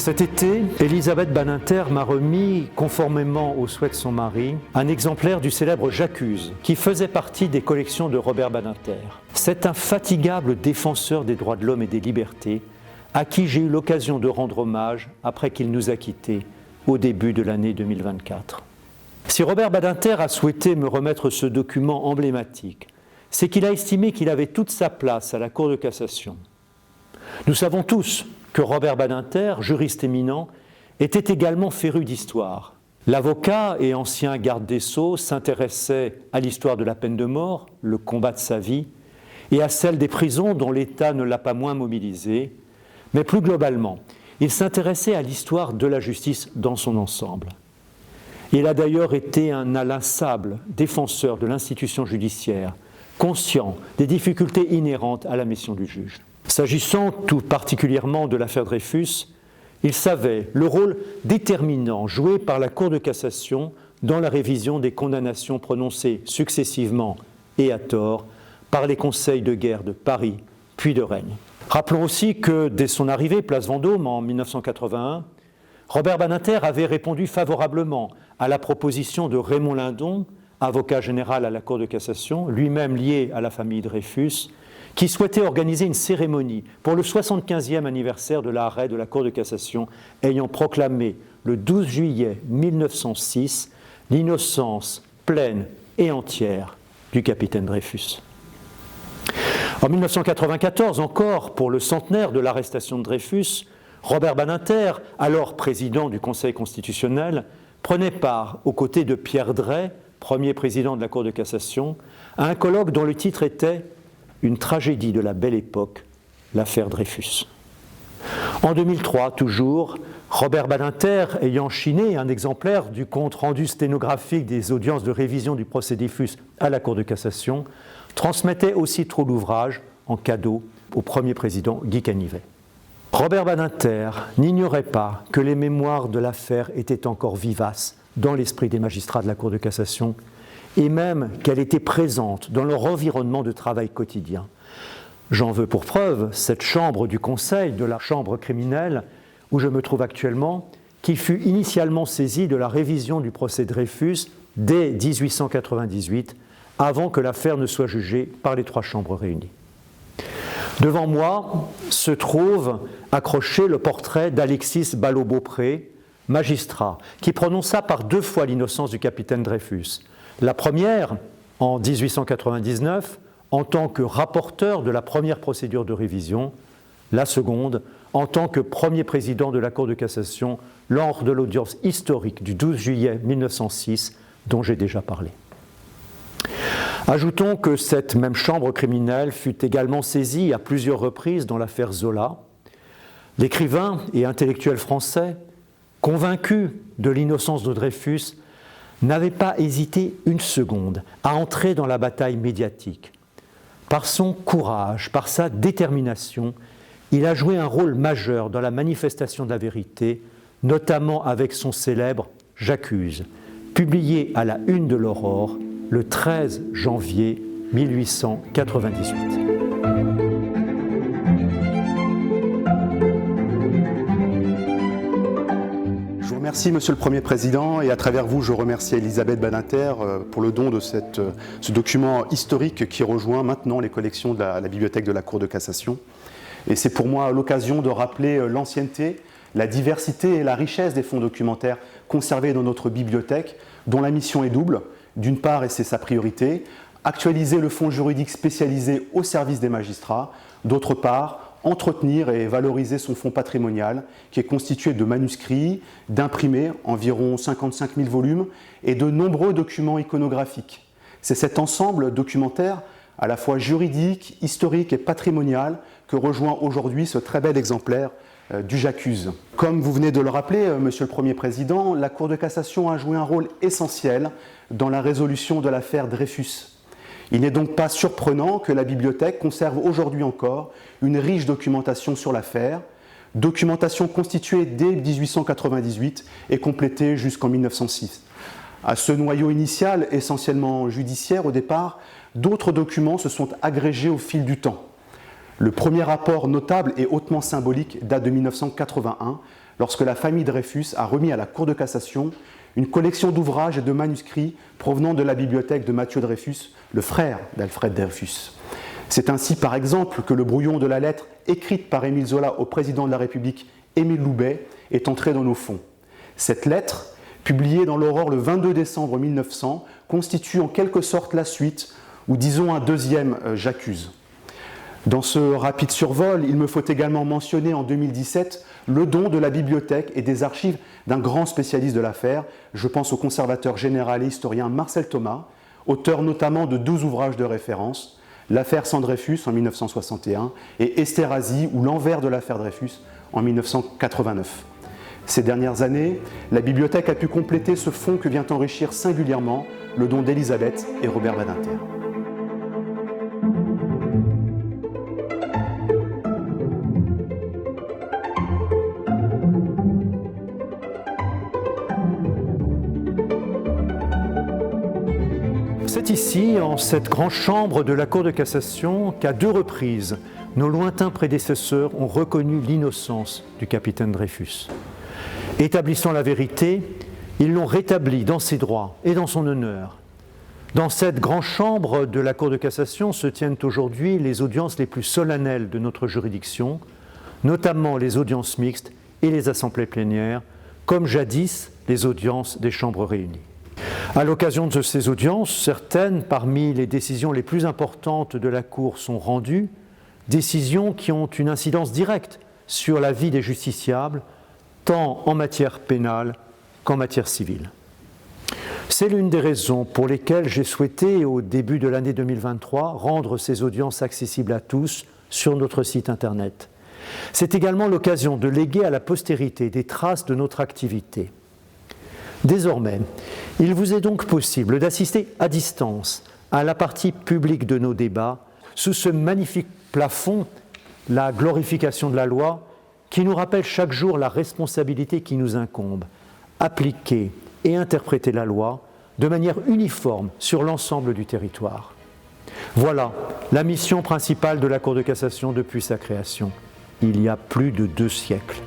Cet été, Elisabeth Badinter m'a remis, conformément au souhait de son mari, un exemplaire du célèbre J'accuse, qui faisait partie des collections de Robert Badinter. C'est un infatigable défenseur des droits de l'homme et des libertés, à qui j'ai eu l'occasion de rendre hommage après qu'il nous a quittés au début de l'année 2024. Si Robert Badinter a souhaité me remettre ce document emblématique, c'est qu'il a estimé qu'il avait toute sa place à la Cour de cassation. Nous savons tous que Robert Badinter, juriste éminent, était également féru d'histoire. L'avocat et ancien garde des Sceaux s'intéressait à l'histoire de la peine de mort, le combat de sa vie, et à celle des prisons dont l'État ne l'a pas moins mobilisé, mais plus globalement, il s'intéressait à l'histoire de la justice dans son ensemble. Il a d'ailleurs été un inlassable défenseur de l'institution judiciaire, conscient des difficultés inhérentes à la mission du juge. S'agissant tout particulièrement de l'affaire Dreyfus, il savait le rôle déterminant joué par la Cour de cassation dans la révision des condamnations prononcées successivement et à tort par les conseils de guerre de Paris puis de Rennes. Rappelons aussi que dès son arrivée place Vendôme en 1981, Robert Badinter avait répondu favorablement à la proposition de Raymond Lindon, avocat général à la Cour de cassation, lui-même lié à la famille Dreyfus, qui souhaitait organiser une cérémonie pour le 75e anniversaire de l'arrêt de la Cour de cassation ayant proclamé le 12 juillet 1906 l'innocence pleine et entière du capitaine Dreyfus. En 1994 encore, pour le centenaire de l'arrestation de Dreyfus, Robert Badinter, alors président du Conseil constitutionnel, prenait part, aux côtés de Pierre Drey, premier président de la Cour de cassation, à un colloque dont le titre était « Une tragédie de la belle époque, l'affaire Dreyfus ». En 2003, toujours, Robert Badinter, ayant chiné un exemplaire du compte-rendu sténographique des audiences de révision du procès Dreyfus à la Cour de cassation, transmettait aussitôt l'ouvrage en cadeau au premier président Guy Canivet. Robert Badinter n'ignorait pas que les mémoires de l'affaire étaient encore vivaces dans l'esprit des magistrats de la Cour de cassation et même qu'elle était présente dans leur environnement de travail quotidien. J'en veux pour preuve cette chambre du Conseil de la chambre criminelle où je me trouve actuellement, qui fut initialement saisie de la révision du procès Dreyfus dès 1898, avant que l'affaire ne soit jugée par les trois chambres réunies. Devant moi se trouve accroché le portrait d'Alexis Ballot-Beaupré, magistrat, qui prononça par 2 fois l'innocence du capitaine Dreyfus. La première, en 1899, en tant que rapporteur de la première procédure de révision, la seconde, en tant que premier président de la Cour de cassation lors de l'audience historique du 12 juillet 1906 dont j'ai déjà parlé. Ajoutons que cette même chambre criminelle fut également saisie à plusieurs reprises dans l'affaire Zola. L'écrivain et intellectuel français, convaincu de l'innocence de Dreyfus, n'avait pas hésité une seconde à entrer dans la bataille médiatique. Par son courage, par sa détermination, il a joué un rôle majeur dans la manifestation de la vérité, notamment avec son célèbre « J'accuse », publié à la une de l'Aurore le 13 janvier 1898. Je vous remercie, Monsieur le Premier Président, et à travers vous, je remercie Elisabeth Badinter pour le don de ce document historique qui rejoint maintenant les collections de la bibliothèque de la Cour de cassation. Et c'est pour moi l'occasion de rappeler l'ancienneté, la diversité et la richesse des fonds documentaires conservés dans notre bibliothèque, dont la mission est double. D'une part, et c'est sa priorité, actualiser le fonds juridique spécialisé au service des magistrats. D'autre part, entretenir et valoriser son fonds patrimonial, qui est constitué de manuscrits, d'imprimés, environ 55 000 volumes, et de nombreux documents iconographiques. C'est cet ensemble documentaire, à la fois juridique, historique et patrimonial, que rejoint aujourd'hui ce très bel exemplaire du J'accuse. Comme vous venez de le rappeler, Monsieur le Premier Président, la Cour de cassation a joué un rôle essentiel dans la résolution de l'affaire Dreyfus. Il n'est donc pas surprenant que la bibliothèque conserve aujourd'hui encore une riche documentation sur l'affaire, documentation constituée dès 1898 et complétée jusqu'en 1906. À ce noyau initial, essentiellement judiciaire au départ, d'autres documents se sont agrégés au fil du temps. Le premier rapport notable et hautement symbolique date de 1981, lorsque la famille Dreyfus a remis à la Cour de cassation une collection d'ouvrages et de manuscrits provenant de la bibliothèque de Mathieu Dreyfus, le frère d'Alfred Dreyfus. C'est ainsi, par exemple, que le brouillon de la lettre écrite par Émile Zola au président de la République, Émile Loubet, est entré dans nos fonds. Cette lettre, publiée dans l'Aurore le 22 décembre 1900, constitue en quelque sorte la suite, ou disons un deuxième J'accuse. Dans ce rapide survol, il me faut également mentionner en 2017 le don de la bibliothèque et des archives d'un grand spécialiste de l'affaire. Je pense au conservateur général et historien Marcel Thomas, auteur notamment de 12 ouvrages de référence, L'affaire sans Dreyfus en 1961 et Esterhazy ou L'envers de l'affaire Dreyfus en 1989. Ces dernières années, la bibliothèque a pu compléter ce fonds que vient enrichir singulièrement le don d'Elisabeth et Robert Badinter. C'est ici, en cette grande chambre de la Cour de cassation, qu'à 2 reprises, nos lointains prédécesseurs ont reconnu l'innocence du capitaine Dreyfus. Établissant la vérité, ils l'ont rétabli dans ses droits et dans son honneur. Dans cette grande chambre de la Cour de cassation se tiennent aujourd'hui les audiences les plus solennelles de notre juridiction, notamment les audiences mixtes et les assemblées plénières, comme jadis les audiences des chambres réunies. À l'occasion de ces audiences, certaines parmi les décisions les plus importantes de la Cour sont rendues, décisions qui ont une incidence directe sur la vie des justiciables, tant en matière pénale qu'en matière civile. C'est l'une des raisons pour lesquelles j'ai souhaité, au début de l'année 2023, rendre ces audiences accessibles à tous sur notre site internet. C'est également l'occasion de léguer à la postérité des traces de notre activité. Désormais, il vous est donc possible d'assister à distance à la partie publique de nos débats sous ce magnifique plafond, la glorification de la loi, qui nous rappelle chaque jour la responsabilité qui nous incombe, appliquer et interpréter la loi de manière uniforme sur l'ensemble du territoire. Voilà la mission principale de la Cour de cassation depuis sa création, il y a plus de 2 siècles.